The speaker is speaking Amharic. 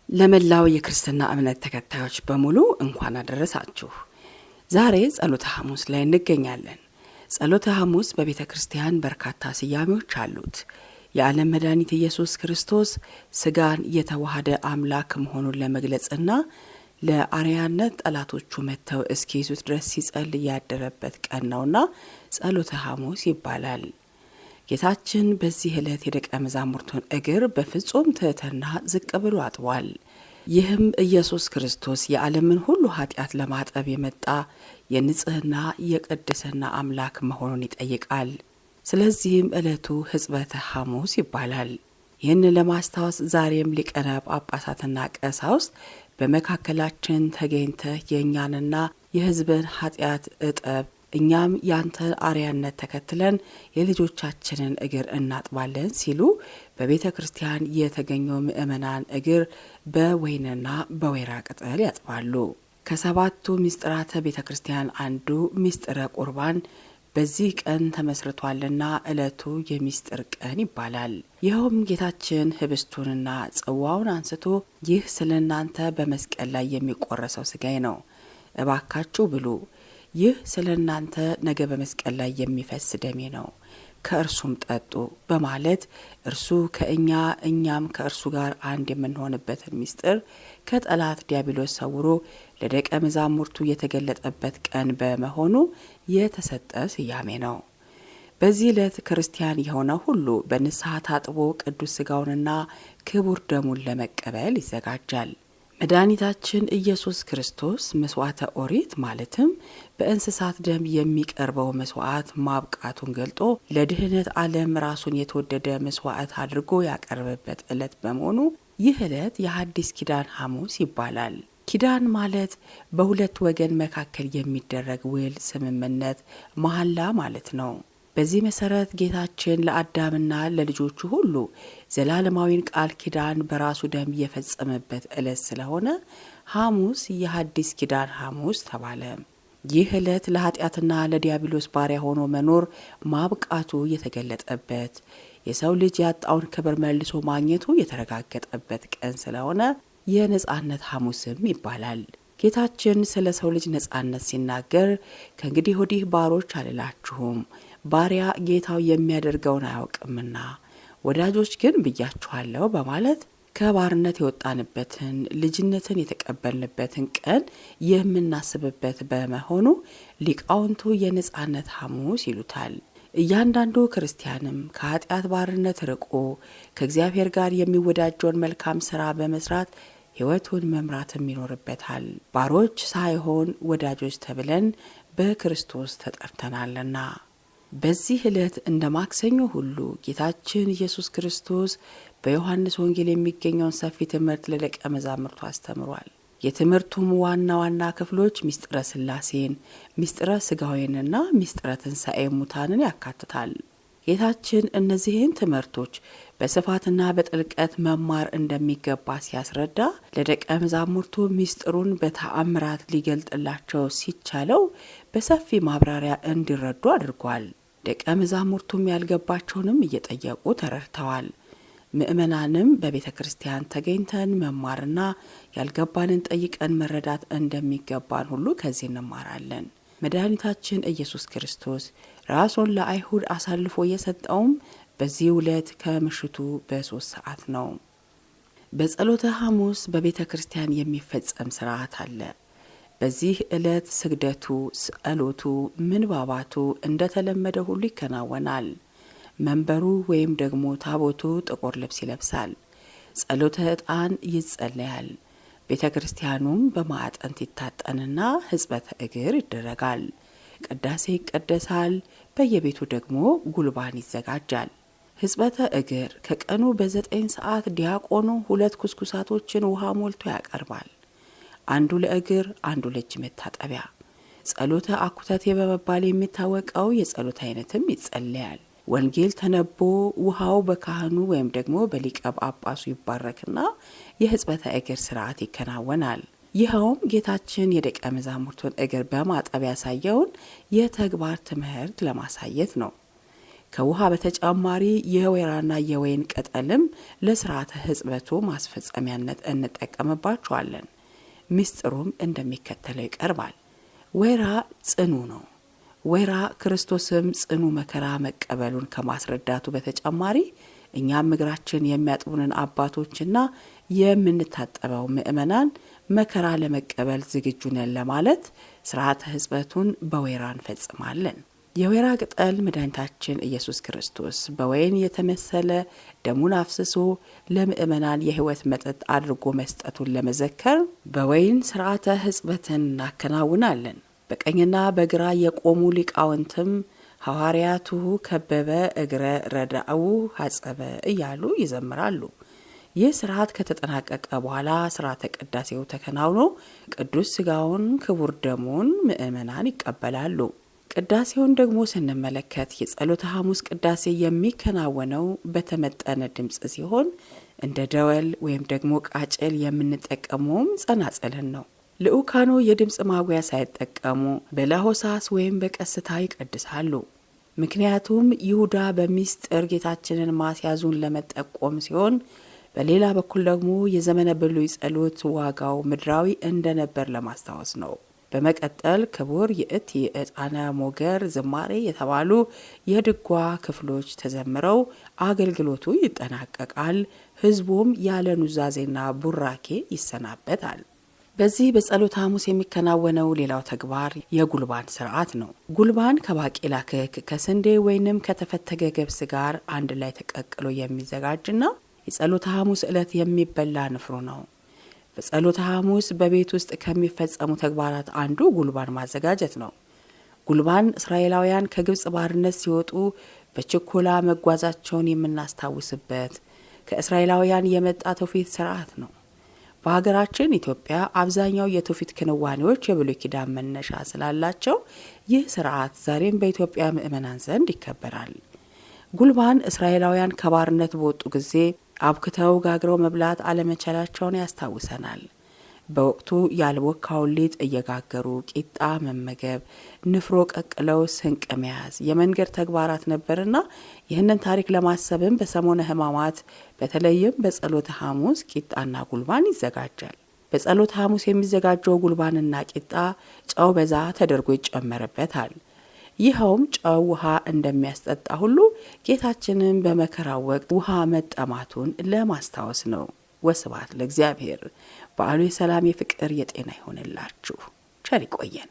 ለመላው የክርስትና እምነት ተከታዮች በሙሉ እንኳን አደረሳችሁ። ዛሬ ጸሎተ ሐሙስ ላይ እንገኛለን። ጸሎተ ሐሙስ በቤተ ክርስቲያን በርካታ ስያሜዎች አሉት። የዓለም መድኃኒት ኢየሱስ ክርስቶስ ሥጋን የተዋሃደ አምላክ መሆኑን ለመግለጽና ለአርያነት ጠላቶቹ መጥተው እስኪይዙት ድረስ ሲጸልይ ያደረበት ቀን ነውና ጸሎተ ሐሙስ ይባላል። ጌታችን በዚህ ዕለት የደቀ መዛሙርቱን እግር በፍጹም ትሕትና ዝቅ ብሎ አጥቧል። ይህም ኢየሱስ ክርስቶስ የዓለምን ሁሉ ኃጢአት ለማጠብ የመጣ የንጽሕና የቅድስና አምላክ መሆኑን ይጠይቃል። ስለዚህም ዕለቱ ሕጽበተ ሐሙስ ይባላል። ይህን ለማስታወስ ዛሬም ሊቃነ ጳጳሳትና ቀሳውስት በመካከላችን ተገኝተህ የእኛንና የሕዝብን ኃጢአት እጠብ፣ እኛም ያንተን አርያነት ተከትለን የልጆቻችንን እግር እናጥባለን ሲሉ በቤተ ክርስቲያን የተገኘው ምእመናን እግር በወይንና በወይራ ቅጠል ያጥባሉ። ከሰባቱ ምስጢራተ ቤተ ክርስቲያን አንዱ ምስጢረ ቁርባን በዚህ ቀን ተመስርቷልና ዕለቱ የምስጢር ቀን ይባላል። ይኸውም ጌታችን ህብስቱንና ጽዋውን አንስቶ ይህ ስለ እናንተ በመስቀል ላይ የሚቆረሰው ሥጋዬ ነው፣ እባካችሁ ብሉ፣ ይህ ስለ እናንተ ነገ በመስቀል ላይ የሚፈስ ደሜ ነው፣ ከእርሱም ጠጡ በማለት እርሱ ከእኛ እኛም ከእርሱ ጋር አንድ የምንሆንበትን ምስጢር ከጠላት ዲያብሎስ ሰውሮ ለደቀ መዛሙርቱ የተገለጠበት ቀን በመሆኑ የተሰጠ ስያሜ ነው። በዚህ ዕለት ክርስቲያን የሆነ ሁሉ በንስሐ ታጥቦ ቅዱስ ሥጋውንና ክቡር ደሙን ለመቀበል ይዘጋጃል። መድኃኒታችን ኢየሱስ ክርስቶስ መስዋዕተ ኦሪት ማለትም በእንስሳት ደም የሚቀርበው መስዋዕት ማብቃቱን ገልጦ ለድህነት ዓለም ራሱን የተወደደ መስዋዕት አድርጎ ያቀረበበት ዕለት በመሆኑ ይህ ዕለት የሐዲስ ኪዳን ሐሙስ ይባላል። ኪዳን ማለት በሁለት ወገን መካከል የሚደረግ ውል፣ ስምምነት፣ መሐላ ማለት ነው። በዚህ መሰረት ጌታችን ለአዳምና ለልጆቹ ሁሉ ዘላለማዊን ቃል ኪዳን በራሱ ደም የፈጸመበት ዕለት ስለሆነ ሐሙስ የሐዲስ ኪዳን ሐሙስ ተባለ። ይህ ዕለት ለኃጢአትና ለዲያብሎስ ባሪያ ሆኖ መኖር ማብቃቱ የተገለጠበት፣ የሰው ልጅ ያጣውን ክብር መልሶ ማግኘቱ የተረጋገጠበት ቀን ስለሆነ የነጻነት ሐሙስም ይባላል። ጌታችን ስለ ሰው ልጅ ነጻነት ሲናገር ከእንግዲህ ወዲህ ባሮች አልላችሁም፣ ባሪያ ጌታው የሚያደርገውን አያውቅምና ወዳጆች ግን ብያችኋለሁ በማለት ከባርነት የወጣንበትን ልጅነትን የተቀበልንበትን ቀን የምናስብበት በመሆኑ ሊቃውንቱ የነጻነት ሐሙስ ይሉታል። እያንዳንዱ ክርስቲያንም ከኃጢአት ባርነት ርቆ ከእግዚአብሔር ጋር የሚወዳጀውን መልካም ሥራ በመስራት ሕይወቱን መምራትም ይኖርበታል። ባሮች ሳይሆን ወዳጆች ተብለን በክርስቶስ ተጠርተናልና። በዚህ ዕለት እንደ ማክሰኞ ሁሉ ጌታችን ኢየሱስ ክርስቶስ በዮሐንስ ወንጌል የሚገኘውን ሰፊ ትምህርት ለደቀ መዛሙርቱ አስተምሯል። የትምህርቱም ዋና ዋና ክፍሎች ምስጢረ ሥላሴን፣ ምስጢረ ሥጋዌንና ምስጢረ ትንሣኤ ሙታንን ያካትታል። ጌታችን እነዚህን ትምህርቶች በስፋትና በጥልቀት መማር እንደሚገባ ሲያስረዳ ለደቀ መዛሙርቱ ምስጢሩን በተአምራት ሊገልጥላቸው ሲቻለው በሰፊ ማብራሪያ እንዲረዱ አድርጓል። ደቀ መዛሙርቱም ያልገባቸውንም እየጠየቁ ተረድተዋል። ምእመናንም በቤተ ክርስቲያን ተገኝተን መማርና ያልገባንን ጠይቀን መረዳት እንደሚገባን ሁሉ ከዚህ እንማራለን። መድኃኒታችን ኢየሱስ ክርስቶስ ራሱን ለአይሁድ አሳልፎ የሰጠውም በዚህ ዕለት ከምሽቱ በ3 ሰዓት ነው። በጸሎተ ሐሙስ በቤተ ክርስቲያን የሚፈጸም ሥርዓት አለ። በዚህ ዕለት ስግደቱ፣ ጸሎቱ፣ ምንባባቱ እንደተለመደ ሁሉ ይከናወናል። መንበሩ ወይም ደግሞ ታቦቱ ጥቁር ልብስ ይለብሳል። ጸሎተ ዕጣን ይጸለያል። ቤተ ክርስቲያኑም በማዕጠንት ይታጠንና ሕጽበተ እግር ይደረጋል። ቅዳሴ ይቀደሳል። በየቤቱ ደግሞ ጉልባን ይዘጋጃል። ሕጽበተ እግር ከቀኑ በ9 ሰዓት ዲያቆኑ 2 ኩስኩሳቶችን ውሃ ሞልቶ ያቀርባል። አንዱ ለእግር፣ አንዱ ለእጅ መታጠቢያ። ጸሎተ አኩተቴ በመባል የሚታወቀው የጸሎት አይነትም ይጸለያል። ወንጌል ተነቦ ውሃው በካህኑ ወይም ደግሞ በሊቀ ጳጳሱ ይባረክና የሕጽበተ እግር ሥርዓት ይከናወናል። ይኸውም ጌታችን የደቀ መዛሙርቱን እግር በማጠብ ያሳየውን የተግባር ትምህርት ለማሳየት ነው። ከውሃ በተጨማሪ የወይራና የወይን ቅጠልም ለሥርዓተ ሕጽበቱ ማስፈጸሚያነት እንጠቀምባቸዋለን። ምስጢሩም እንደሚከተለው ይቀርባል። ወይራ ጽኑ ነው። ወይራ ክርስቶስም ጽኑ መከራ መቀበሉን ከማስረዳቱ በተጨማሪ እኛም እግራችን የሚያጥቡንን አባቶችና የምንታጠበው ምእመናን መከራ ለመቀበል ዝግጁ ነን ለማለት ሥርዓተ ሕጽበቱን በወይራ እንፈጽማለን። የወይራ ቅጠል መድኃኒታችን ኢየሱስ ክርስቶስ በወይን የተመሰለ ደሙን አፍስሶ ለምእመናን የሕይወት መጠጥ አድርጎ መስጠቱን ለመዘከር በወይን ሥርዓተ ሕጽበትን እናከናውናለን። በቀኝና በግራ የቆሙ ሊቃውንትም ሐዋርያቱ ከበበ እግረ ረዳኡ ሐጸበ እያሉ ይዘምራሉ። ይህ ሥርዓት ከተጠናቀቀ በኋላ ሥርዓተ ቅዳሴው ተከናውኖ ቅዱስ ሥጋውን ክቡር ደሙን ምእመናን ይቀበላሉ። ቅዳሴውን ደግሞ ስንመለከት የጸሎተ ሐሙስ ቅዳሴ የሚከናወነው በተመጠነ ድምፅ ሲሆን እንደ ደወል ወይም ደግሞ ቃጭል የምንጠቀመውም ጸናጽልን ነው። ልዑካኑ የድምፅ ማጉያ ሳይጠቀሙ በለሆሳስ ወይም በቀስታ ይቀድሳሉ። ምክንያቱም ይሁዳ በሚስጥር ጌታችንን ማስያዙን ለመጠቆም ሲሆን፣ በሌላ በኩል ደግሞ የዘመነ ብሉይ ጸሎት ዋጋው ምድራዊ እንደነበር ለማስታወስ ነው። በመቀጠል ክቡር የእቲ ዕጣነ ሞገር ዝማሬ የተባሉ የድጓ ክፍሎች ተዘምረው አገልግሎቱ ይጠናቀቃል። ሕዝቡም ያለ ኑዛዜና ቡራኬ ይሰናበታል። በዚህ በጸሎተ ሐሙስ የሚከናወነው ሌላው ተግባር የጉልባን ሥርዓት ነው። ጉልባን ከባቄላ ክክ፣ ከስንዴ ወይንም ከተፈተገ ገብስ ጋር አንድ ላይ ተቀቅሎ የሚዘጋጅና የጸሎተ ሐሙስ ዕለት የሚበላ ንፍሮ ነው። በጸሎተ ሐሙስ በቤት ውስጥ ከሚፈጸሙ ተግባራት አንዱ ጉልባን ማዘጋጀት ነው። ጉልባን እስራኤላውያን ከግብጽ ባርነት ሲወጡ በችኮላ መጓዛቸውን የምናስታውስበት ከእስራኤላውያን የመጣ ትውፊት ሥርዓት ነው። በሀገራችን ኢትዮጵያ አብዛኛው የትውፊት ክንዋኔዎች የብሉይ ኪዳን መነሻ ስላላቸው ይህ ሥርዓት ዛሬም በኢትዮጵያ ምእመናን ዘንድ ይከበራል። ጉልባን እስራኤላውያን ከባርነት በወጡ ጊዜ አብክተው ጋግረው መብላት አለመቻላቸውን ያስታውሰናል። በወቅቱ ያልቦካውን ሊጥ እየጋገሩ ቂጣ መመገብ፣ ንፍሮ ቀቅለው ስንቅ መያዝ የመንገድ ተግባራት ነበርና ይህንን ታሪክ ለማሰብም በሰሞነ ሕማማት በተለይም በጸሎተ ሐሙስ ቂጣና ጉልባን ይዘጋጃል። በጸሎተ ሐሙስ የሚዘጋጀው ጉልባንና ቂጣ ጨው በዛ ተደርጎ ይጨመርበታል። ይኸውም ጨው ውሃ እንደሚያስጠጣ ሁሉ ጌታችንን በመከራው ወቅት ውሃ መጠማቱን ለማስታወስ ነው። ወስብሐት ለእግዚአብሔር። በዓሉ የሰላም የፍቅር የጤና ይሆንላችሁ። ቸር ይቆየን።